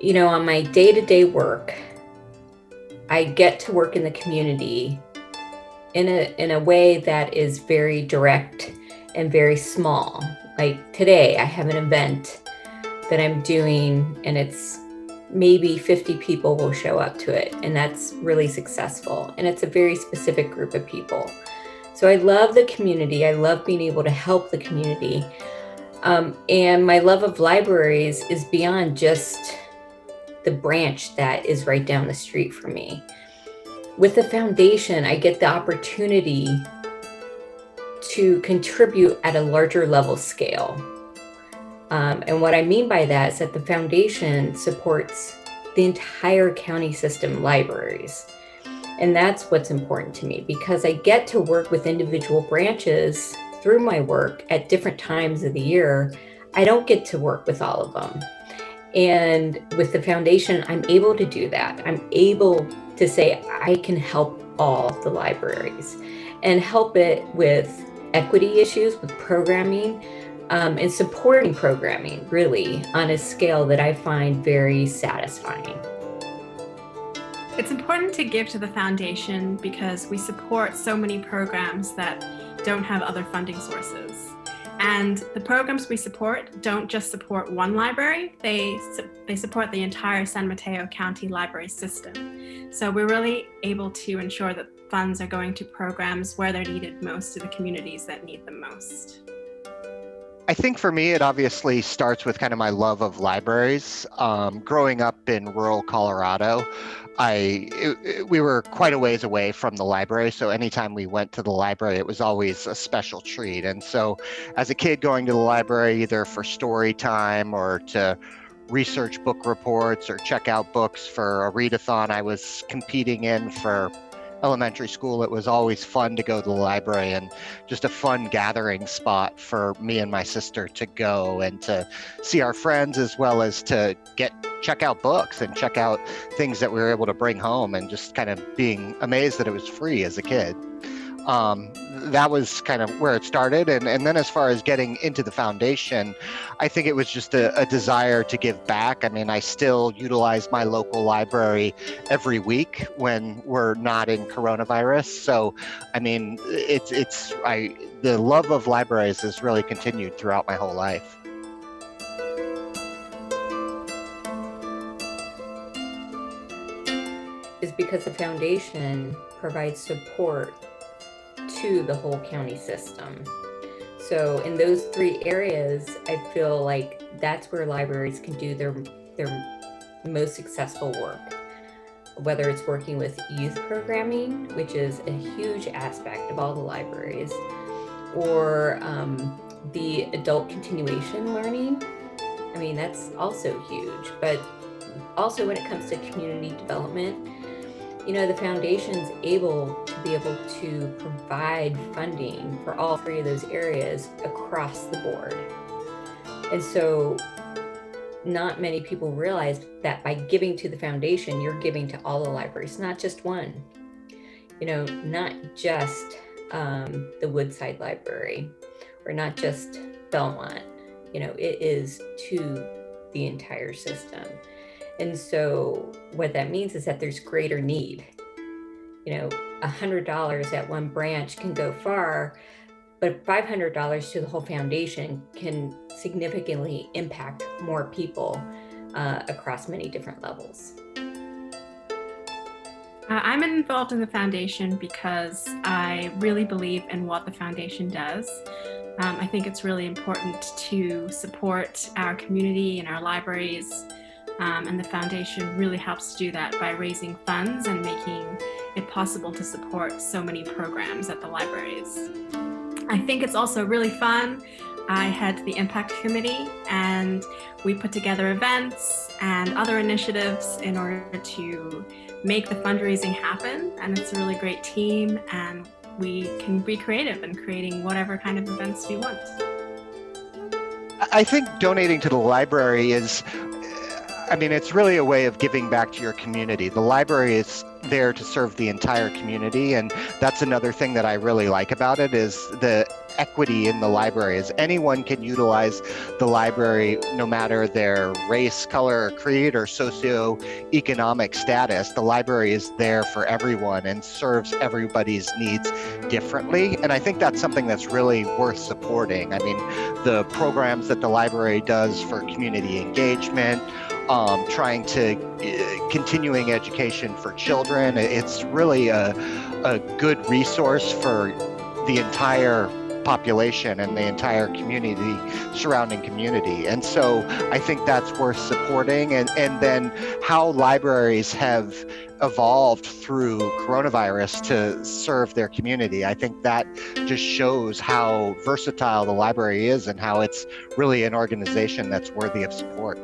On my day-to-day work, I get to work in the community in a way that is very direct and very small. Like today, I have an event that I'm doing, and it's maybe 50 people will show up to it, and that's really successful. And it's a very specific group of people. So I love the community. I love being able to help the community. And my love of libraries is beyond just the branch that is right down the street from me. With the foundation, I get the opportunity to contribute at a larger level scale. And what I mean by that is that the foundation supports the entire county system libraries. And that's what's important to me, because I get to work with individual branches through my work at different times of the year. I don't get to work with all of them. And with the foundation, I'm able to do that. I'm able to say I can help all the libraries and help it with equity issues, with programming, and supporting programming really on a scale that I find very satisfying. It's important to give to the foundation because we support so many programs that don't have other funding sources. And the programs we support don't just support one library, they support the entire San Mateo County library system. So we're really able to ensure that funds are going to programs where they're needed most to the communities that need them most. I think for me, it obviously starts with kind of my love of libraries. Growing up in rural Colorado, we were quite a ways away from the library. So anytime we went to the library, it was always a special treat. And so as a kid going to the library, either for story time or to research book reports or check out books for a readathon I was competing in for elementary school, it was always fun to go to the library and just a fun gathering spot for me and my sister to go and to see our friends, as well as to check out books and check out things that we were able to bring home, and just kind of being amazed that it was free as a kid. That was kind of where it started. And then as far as getting into the foundation, I think it was just a desire to give back. I mean, I still utilize my local library every week when we're not in coronavirus. So, I mean, the love of libraries has really continued throughout my whole life. Is because the foundation provides support to the whole county system. So in those three areas, I feel like that's where libraries can do their most successful work. Whether it's working with youth programming, which is a huge aspect of all the libraries, or the adult continuation learning. I mean, that's also huge. But also when it comes to community development, the foundation's able to provide funding for all three of those areas across the board. And so not many people realize that by giving to the foundation, you're giving to all the libraries, not just one, not just the Woodside Library or not just Belmont, it is to the entire system. And so what that means is that there's greater need. $100 at one branch can go far, but $500 to the whole foundation can significantly impact more people across many different levels. I'm involved in the foundation because I really believe in what the foundation does. I think it's really important to support our community and our libraries. And the foundation really helps to do that by raising funds and making it possible to support so many programs at the libraries. I think it's also really fun. I head the Impact Committee, and we put together events and other initiatives in order to make the fundraising happen. And it's a really great team, and we can be creative in creating whatever kind of events we want. I think donating to the library it's really a way of giving back to your community. The library is there to serve the entire community. And that's another thing that I really like about it, is the equity in the library. Is anyone can utilize the library no matter their race, color, creed, or socioeconomic status. The library is there for everyone and serves everybody's needs differently. And I think that's something that's really worth supporting. I mean, the programs that the library does for community engagement, trying to continuing education for children. It's really a good resource for the entire population and the entire community, surrounding community. And so I think that's worth supporting. And then how libraries have evolved through coronavirus to serve their community. I think that just shows how versatile the library is and how it's really an organization that's worthy of support.